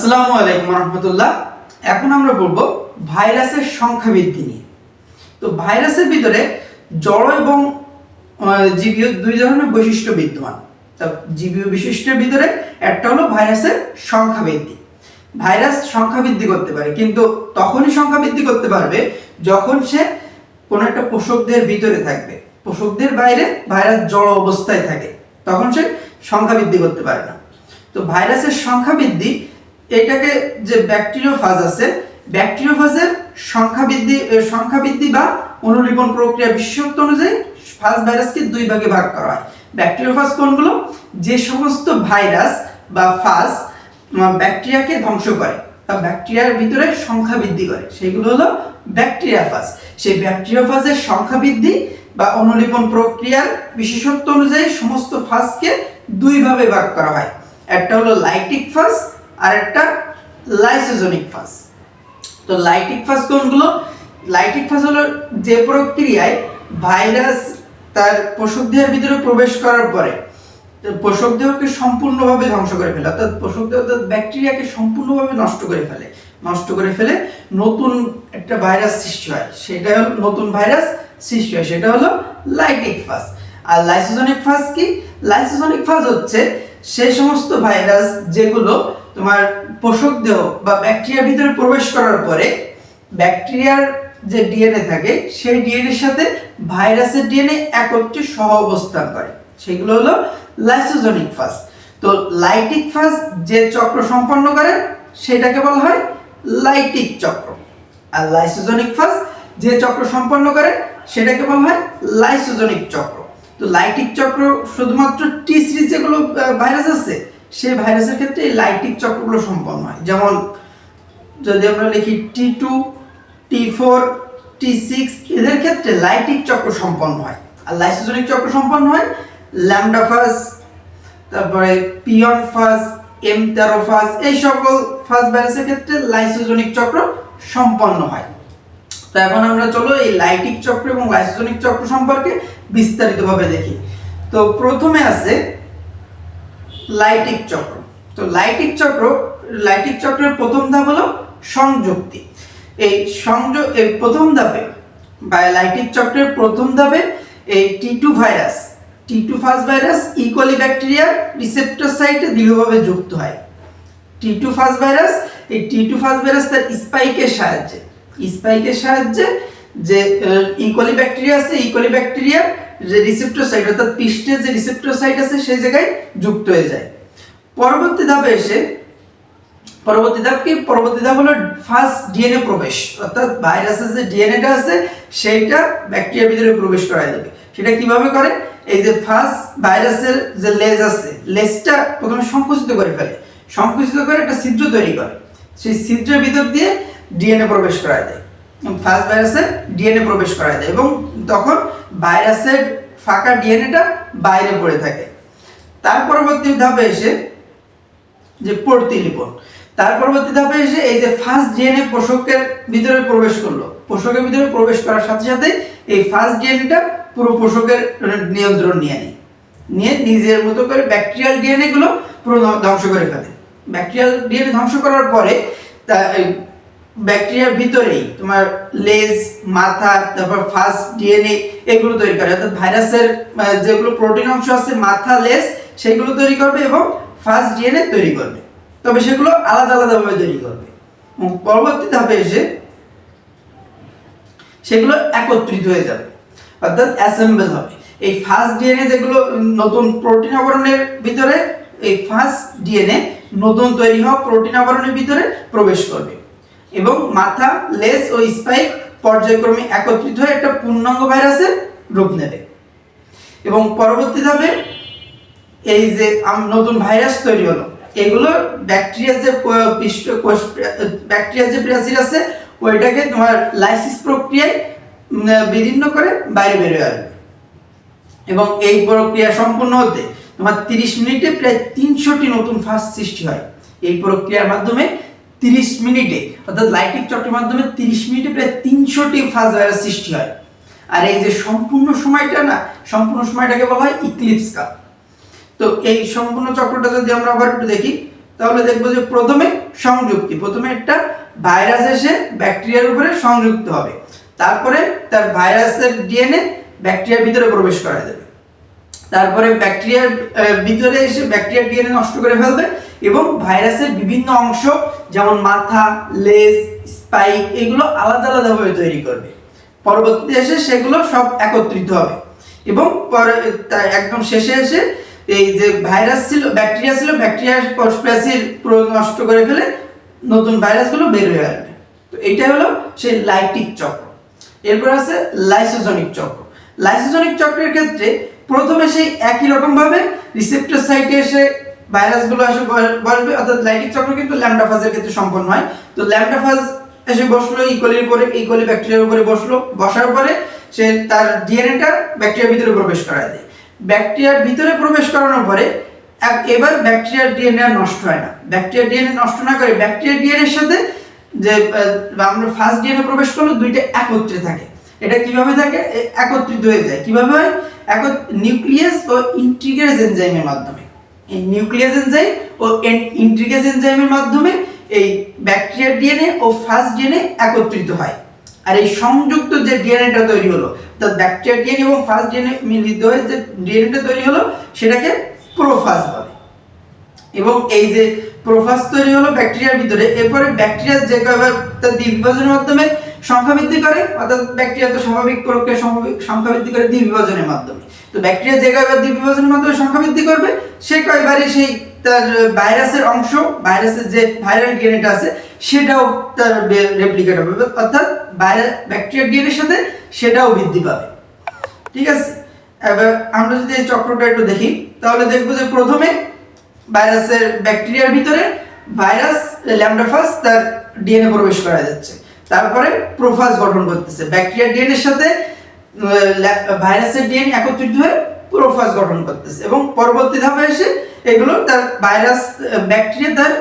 আসসালামু আলাইকুম রহমতুল্লাহ। এখন আমরা বলবো ভাইরাসের সংখ্যা বৃদ্ধি নিয়ে। তো ভাইরাসের ভিতরে জড় এবং জীবীয় দুই ধরনের বৈশিষ্ট্য বিদ্যমান। তা জীবীয় বিশিষ্টের ভিতরে একটা হলো ভাইরাসের সংখ্যা বৃদ্ধি। ভাইরাস সংখ্যা বৃদ্ধি করতে পারে, কিন্তু তখনই সংখ্যা বৃদ্ধি করতে পারবে যখন সে কোনো একটা পোষকদের ভিতরে থাকবে। পোষকদের বাইরে ভাইরাস জড় অবস্থায় থাকে, তখন সে সংখ্যা বৃদ্ধি করতে পারে না। তো ভাইরাসের সংখ্যা বৃদ্ধি, এটাকে যে ব্যাকটেরিওফাজ আছে, ব্যাকটেরিওফাজের সংখ্যা বৃদ্ধি বা অনুলিপন প্রক্রিয়া বিশেষত্ব অনুযায়ী ফাজ ভাইরাসকে দুই ভাগে ভাগ করা হয়। ব্যাকটেরিওফাজ কোনগুলো? যে সমস্ত ভাইরাস বা ফাজ ব্যাকটেরিয়াকে ধ্বংস করে বা ব্যাকটেরিয়ার ভিতরে সংখ্যা বৃদ্ধি করে, সেগুলো হলো ব্যাকটেরিয়াফাজ। সেই ব্যাকটেরিওফাজের সংখ্যা বৃদ্ধি বা অনুলিপন প্রক্রিয়ার বিশেষত্ব অনুযায়ী সমস্ত ফাজকে দুই ভাবে ভাগ করা হয়। একটা হলো লাইটিক ফাজ আর একটা লাইসোজনিক ফাজ। তো লাইটিক ফাজ কোনগুলো? লাইটিক ফাজ হলো যে প্রক্রিয়ায় ভাইরাস তার পোষকদেহের ভিতরে প্রবেশ করার পরে পোষকদেহকে সম্পূর্ণভাবে ধ্বংস করে ফেলে, অর্থাৎ পোষকদেহ অর্থাৎ ব্যাকটেরিয়াকে সম্পূর্ণভাবে নষ্ট করে ফেলে নতুন একটা ভাইরাস সৃষ্টি হয়। সেটা হলো নতুন ভাইরাস সৃষ্টি হয়, সেটা হলো লাইটিক ফাজ। আর লাইসোজনিক ফাজ কি? লাইসোজনিক ফাজ হচ্ছে সেই সমস্ত ভাইরাস যেগুলো তোমার পোষক দেহ বা ব্যাকটেরিয়ার ভিতরে প্রবেশ করার পরে ব্যাকটেরিয়ার যে ডিএনএ থাকে সেই ডিএনএর সাথে ভাইরাসের ডিএনএ একত্রে সহ অবস্থান করে, সেগুলো হলো লাইসোজনিক ফাজ। তো লাইটিক ফাজ যে চক্র সম্পন্ন করে সেটাকে বলা হয় লাইটিক চক্র, আর লাইসোজনিক ফাজ যে চক্র সম্পন্ন করে সেটাকে বলা হয় লাইসোজনিক চক্র। তো লাইটিক চক্র শুধুমাত্র টি সিরিজ যেগুলো ভাইরাস আছে সেই ভাইরাসের ক্ষেত্রে এই লাইটিক চক্রগুলো সম্পন্ন হয়। যেমন যদি আমরা লিখি T2, T4, T6, এদের ক্ষেত্রে লাইটিক চক্র সম্পন্ন হয়। আর লাইসোজনিক চক্র সম্পন্ন হয় ল্যামডা ফাজ, তারপরে পিয়ন ফাজ, M13 ফাজ, এই সকল ফাজ ভাইরাসের ক্ষেত্রে লাইসোজনিক চক্র সম্পন্ন হয়। তো এখন আমরা চলো এই লাইটিক চক্র এবং লাইসোজনিক চক্র সম্পর্কে বিস্তারিতভাবে দেখি। তো প্রথমে আছে লাইটিক চক্র। তো লাইটিক চক্রের প্রথম ধাপ হলো সংযুক্তি। এই প্রথম ধাপে বা লাইটিক চক্রের প্রথম ধাপে এই T2 ফাজ ভাইরাস ইকোলি ব্যাকটেরিয়ার রিসেপ্টর সাইটে দৃঢ়ভাবে যুক্ত হয়। T2 ফাজ ভাইরাস তার স্পাইকের সাহায্যে যে ইকোলি ব্যাকটেরিয়া আছে, ইকোলি ব্যাকটেরিয়ার যে রিসেপ্টর সাইট অর্থাৎ পৃষ্ঠে যে রিসেপ্টর সাইট আছে সেই জায়গায় যুক্ত হয়ে যায়। পরবর্তী ধাপ হলো ফার্স্ট ডিএনএ প্রবেশ, অর্থাৎ ভাইরাসের যে ডিএনএটা আছে সেইটা ব্যাকটেরিয়ার ভিতরে প্রবেশ করায় দেবে। সেটা কিভাবে করে? এই যে ফার্স্ট ভাইরাসের যে লেজ আছে, লেজটা প্রথমে সংকুচিত করে একটা ছিদ্র তৈরি করে, সেই ছিদ্রের ভিতর দিয়ে ডিএনএ প্রবেশ করায় দেয়, ফার্স্ট ভাইরাসের ডিএনএ প্রবেশ করায় দেয় এবং তখন ভাইরাসের ফাঁকা ডিএনএটা বাইরে পড়ে থাকে। তার পরবর্তী ধাপে এসে যে প্রতিলিপন, এই যে ফার্স্ট ডিএনএ পোষকের ভিতরে প্রবেশ করলো, পোষকের ভিতরে প্রবেশ করার সাথে সাথে এই ফার্স্ট ডিএনএটা পুরো পোষকের নিয়ন্ত্রণ নিয়ে নিজের মতো করে ব্যাকটেরিয়াল ডিএনএ গুলো পুরো ধ্বংস করে ফেলে। ব্যাকটেরিয়াল ডিএনএ ধ্বংস করার পরে ব্যাকটেরিয়ার ভিতরেই তোমার লেজ, মাথা, তারপর ফার্স্ট ডিএনএ এগুলো তৈরি করে, অর্থাৎ ভাইরাসের যেগুলো প্রোটিন অংশ আছে মাথা, লেজ, সেগুলো তৈরি করবে এবং ফার্স্ট ডিএনএ তৈরি করবে, তবে সেগুলো আলাদাভাবে তৈরি করবে এবং পরবর্তী ধাপে এসে সেগুলো একত্রিত হয়ে যাবে, অর্থাৎ অ্যাসেম্বল হবে। এই ফার্স্ট ডিএনএ যেগুলো নতুন প্রোটিন আবরণের ভিতরে, এই ফার্স্ট ডিএনএ নতুন তৈরি হওয়া প্রোটিন আবরণের ভিতরে প্রবেশ করবে এবং মাথা, লেজ ও স্পাইক পর্যায়ক্রমে একত্রিত হয়ে একটা পূর্ণাঙ্গ ভাইরাসের রূপ নেবে এবং পরবর্তী ধাপে এই যে নতুন ভাইরাস তৈরি হলো, এগুলো ব্যাকটেরিয়ার যে প্রাচীর আছে ওইটাকে তোমার লাইসিস প্রক্রিয়ায় বিদীর্ণ করে বাইরে বেরিয়ে আসবে এবং এই প্রক্রিয়া সম্পূর্ণ হতে তোমার 30 মিনিটে প্রায় 300টি নতুন ফাজ সৃষ্টি হয়। এই প্রক্রিয়ার মাধ্যমে 30 মিনিটে, অর্থাৎ লাইটিক চক্রের মাধ্যমে 30 মিনিটে প্রায় 300টি ফাজ ভাইরাস সৃষ্টি হয়। আর এই যে সম্পূর্ণ সময়টাকে বলা হয় ইক্লিপস কাল। তো এই সম্পূর্ণ চক্রটা যদি আমরা আবার একটু দেখি, তাহলে দেখবো যে প্রথমে সংযুক্তি, প্রথমে একটা ভাইরাস এসে ব্যাকটেরিয়ার উপরে সংযুক্ত হবে, তারপরে তার ভাইরাসের ডিএনএ ব্যাকটেরিয়ার ভিতরে প্রবেশ করা দেবে, তারপরে ব্যাকটেরিয়ার ভিতরে এসে ব্যাকটেরিয়ার ডিএনএ নষ্ট করে ফেলবে এবং ভাইরাসের বিভিন্ন অংশ যেমন মাথা, লেজ, স্পাইক এগুলো আলাদা আলাদাভাবে তৈরি করবে। পরবর্তীতে এসে সেগুলো সব একত্রিত হবে এবং পরে একদম শেষে এসে এই যে ভাইরাস ছিল, ব্যাকটেরিয়া ছিল, ব্যাকটেরিয়ার কোষপ্রাচীর পুরো নষ্ট করে ফেলে নতুন ভাইরাসগুলো বের হয়ে আসবে। তো এইটা হলো সেই লাইটিক চক্র। এরপর আছে লাইসোজনিক চক্র। লাইসোজনিক চক্রের ক্ষেত্রে প্রথমে সেই একই রকম ভাবে রিসেপ্টর সাইটে এসে ভাইরাসগুলো এসে বসবে, অর্থাৎ লাইটিক চক্র কিন্তু ল্যামডা ফাজের ক্ষেত্রে সম্পন্ন হয়। তো ল্যামডা ফাজ এসে বসলো ইকোলির উপরে, ইকোলি ব্যাকটেরিয়ার উপরে বসলো, বসার পরে সে তার ডিএনএটা ব্যাকটেরিয়ার ভিতরে প্রবেশ করায় দেয়। ব্যাকটেরিয়ার ভিতরে প্রবেশ করানোর পরে এবার ব্যাকটেরিয়ার ডিএনএ নষ্ট হয় না, ব্যাকটেরিয়ার ডিএনএ নষ্ট না করে ব্যাকটেরিয়ার ডিএনএর সাথে যে আমরা ফার্স্ট ডিএনএ প্রবেশ করলো দুইটা একত্রে থাকে। এটা কিভাবে থাকে? একত্রিত হয়ে যায়। কিভাবে হয়? নিউক্লিয়াস ও ইন্টিগ্রেজ এনজাইমের মাধ্যমে। এই নিউক্লিয়াস এনজাইম ও ইন্টিগ্রেজ এনজাইমের মাধ্যমে এই ব্যাকটেরিয়ার ডিএনএ ও ফার্স্ট ডিএনএ একত্রিত হয়। আর এই সংযুক্ত যে ডিএনএটা তৈরি হলো, অর্থাৎ ব্যাকটেরিয়ার ডিএনএ এবং ফার্স্ট ডিএনএ মিলিত হয়ে যে ডিএনএটা তৈরি হলো সেটাকে প্রোফাজ বলে। এবং এই যে প্রোফাজ তৈরি হলো ব্যাকটেরিয়ার ভিতরে, এরপরে ব্যাকটেরিয়া যে কয়বার তার দ্বিবিভাজনের মাধ্যমে সংখ্যা বৃদ্ধি করে, অর্থাৎ ব্যাকটেরিয়া তো স্বাভাবিক প্রক্রিয়া সংখ্যা বৃদ্ধি করে দ্বিবিভাজনের মাধ্যমে। তো ব্যাকটেরিয়া যে কয়বার দ্বিবিভাজনের মাধ্যমে সংখ্যা বৃদ্ধি করবে সে কয়বারই সেই তার ভাইরাসের অংশ, ভাইরাসের যে ভাইরাল ডিএনএটা আছে সেটাও তার রেপ্লিকেট হবে, অর্থাৎ ব্যাকটেরিয়ার ডিএনএর সাথে সেটাও বৃদ্ধি পাবে। ঠিক আছে, এবার আমরা যদি এই চক্রটা একটু দেখি তাহলে দেখবো যে প্রথমে ভাইরাসের ব্যাকটেরিয়ার ভিতরে ভাইরাস ল্যামডা ফাজ তার ডিএনএ প্রবেশ করা যাচ্ছে, তারপরে প্রোফাজ গঠন করতেছে, ব্যাকটেরিয়ার ডিএনএর সাথে ভাইরাসের ডিএনএ একত্রিত হয়ে প্রোফাজ গঠন করতেছে এবং পরবর্তী ধাপে এসে এগুলো তার ভাইরাস ব্যাকটেরিয়া তার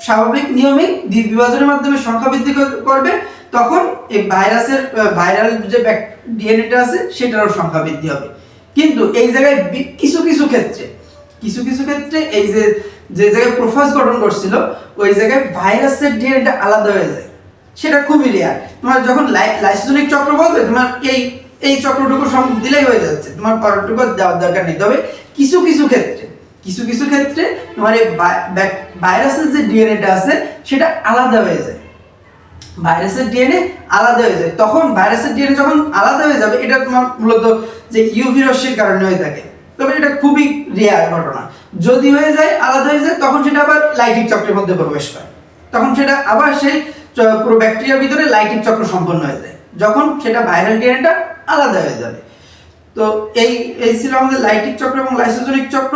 স্বাভাবিক নিয়মে দ্বিবিভাজনের মাধ্যমে সংখ্যা বৃদ্ধি করবে, তখন এই ভাইরাসের ভাইরাল যে ডিএনএটা আছে সেটারও সংখ্যা বৃদ্ধি হবে। কিন্তু এই জায়গায় কিছু কিছু ক্ষেত্রে এই যে জায়গায় প্রোফাজ গঠন করছিল ওই জায়গায় ভাইরাসের ডিএনএটা আলাদা হয়ে যায়, সেটা খুবই রেয়ার। তোমার যখন লাইসোজনিক চক্র বলবে তোমার এই চক্রটুকু দিলেই হয়ে যাচ্ছে, তোমার পরটুকু দেওয়ার দরকার নেই। তবে কিছু কিছু ক্ষেত্রে তোমার এই ভাইরাসের যে ডিএনএটা আছে সেটা আলাদা হয়ে যায়, ভাইরাসের ডিএনএ আলাদা হয়ে যায়। তখন ভাইরাসের ডিএনএ যখন আলাদা হয়ে যাবে এটা তোমার মূলত যে ইউভি রশ্মির কারণে হয়ে থাকে, তবে এটা খুবই রেয়ার ঘটনা। যদি হয়ে যায় আলাদা হয়ে যায় তখন সেটা আবার লাইটিক চক্রের মধ্যে প্রবেশ করে, তখন সেটা আবার সেই পুরো ব্যাকটেরিয়ার ভিতরে লাইটিক চক্র সম্পন্ন হয়ে যায় যখন সেটা ভাইরাল ডিএনএটা আলাদা হয়ে যাবে। তো এই ছিল আমাদের লাইটিক চক্র এবং লাইসোজনিক চক্র।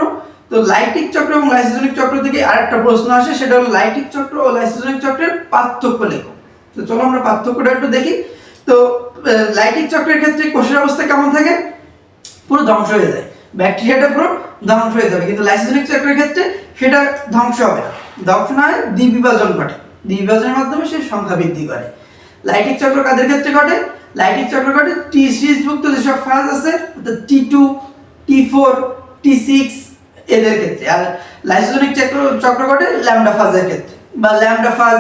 তো লাইটিক চক্র এবং লাইসোজনিক চক্র থেকে আরেকটা প্রশ্ন আসে, সেটা হলো লাইটিক চক্র ও লাইসোজনিক চক্রের পার্থক্য লেখো। তো চলো আমরা পার্থক্যটা একটু দেখি। তো লাইটিক চক্রের ক্ষেত্রে কোষের অবস্থা কেমন থাকে? পুরো ধ্বংস হয়ে যায়, ব্যাকটেরিয়াটা পুরো ধ্বংস হয়ে যাবে। কিন্তু লাইসোজনিক চক্রের ক্ষেত্রে সেটা ধ্বংস হবে না, ধ্বংস না হয় দ্বিবিভাজন ঘটে, দ্বিবিভাজনের মাধ্যমে সে সংখ্যা বৃদ্ধি করে। লাইটিক চক্র কাদের ক্ষেত্রে ঘটে? লাইটিক চক্র ঘটে টি সিরিজভুক্ত যেসব ফাজ আছে, অর্থাৎ T2, T4, T6 এদের ক্ষেত্রে। আর লাইসোজনিক চক্র ঘটে ল্যামডা ফাজের ক্ষেত্রে, বা ল্যামডা ফাজ,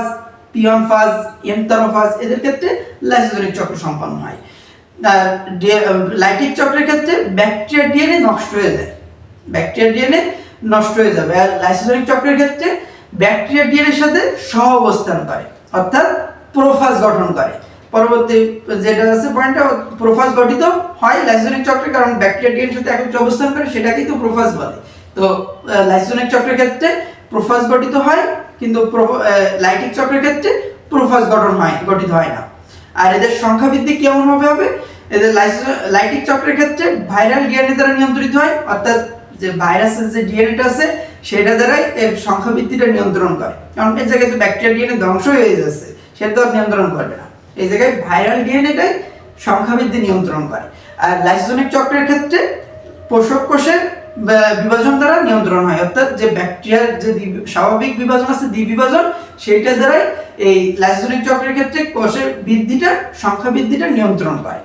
পিয়ন ফাজ, এমতারো ফাজ এদের ক্ষেত্রে লাইসোজনিক চক্র সম্পন্ন হয়। লাইটিক চক্রের ক্ষেত্রে ব্যাকটেরিয়ার ডিএনএ নষ্ট হয়ে যায়, ব্যাকটেরিয়ার ডিএনএ নষ্ট হয়ে যাবে। আর লাইসোজনিক চক্রের ক্ষেত্রে ব্যাকটেরিয়ার ডিএনএর সাথে সহ অবস্থান করে, অর্থাৎ প্রোফাজ গঠন করে। পরবর্তী যেটা আছে পয়েন্টটা, প্রোফাজ গঠিত হয় লাইসোজনিক চক্রে, কারণ ব্যাকটেরিয়া ডিএনএর সাথে একত্রে অবস্থান করে, সেটাকেই তো প্রোফাজ বলে। তো লাইসোজনিক চক্রের ক্ষেত্রে প্রোফাজ গঠিত হয়, কিন্তু লাইটিক চক্রের ক্ষেত্রে প্রোফাজ গঠিত হয় না। আর এদের সংখ্যা বৃদ্ধি কেমন ভাবে হবে? এদের লাইটিক চক্রের ক্ষেত্রে ভাইরাল ডিএনএ দ্বারা নিয়ন্ত্রিত হয়, অর্থাৎ যে ভাইরাসের যে ডিএনএটা আছে সেটা দ্বারাই এর সংখ্যা বৃদ্ধিটা নিয়ন্ত্রণ করে। কারণ এই জায়গায় তো ব্যাকটেরিয়া ডিএনএ ধ্বংস হয়ে যাচ্ছে, সেটা তো আর নিয়ন্ত্রণ করবে না, এই জায়গায় ভাইরাল ডিএনএটাই সংখ্যা বৃদ্ধি নিয়ন্ত্রণ করে। আর লাইসোজনিক চক্রের ক্ষেত্রে পোষক কোষের বিভাজন দ্বারা নিয়ন্ত্রণ হয়, অর্থাৎ যে ব্যাকটেরিয়ার যে স্বাভাবিক বিভাজন আছে দ্বিবিভাজন, সেইটা দ্বারাই এই লাইসোজনিক চক্রের ক্ষেত্রে কোষের বৃদ্ধিটা, সংখ্যা বৃদ্ধিটা নিয়ন্ত্রণ করে।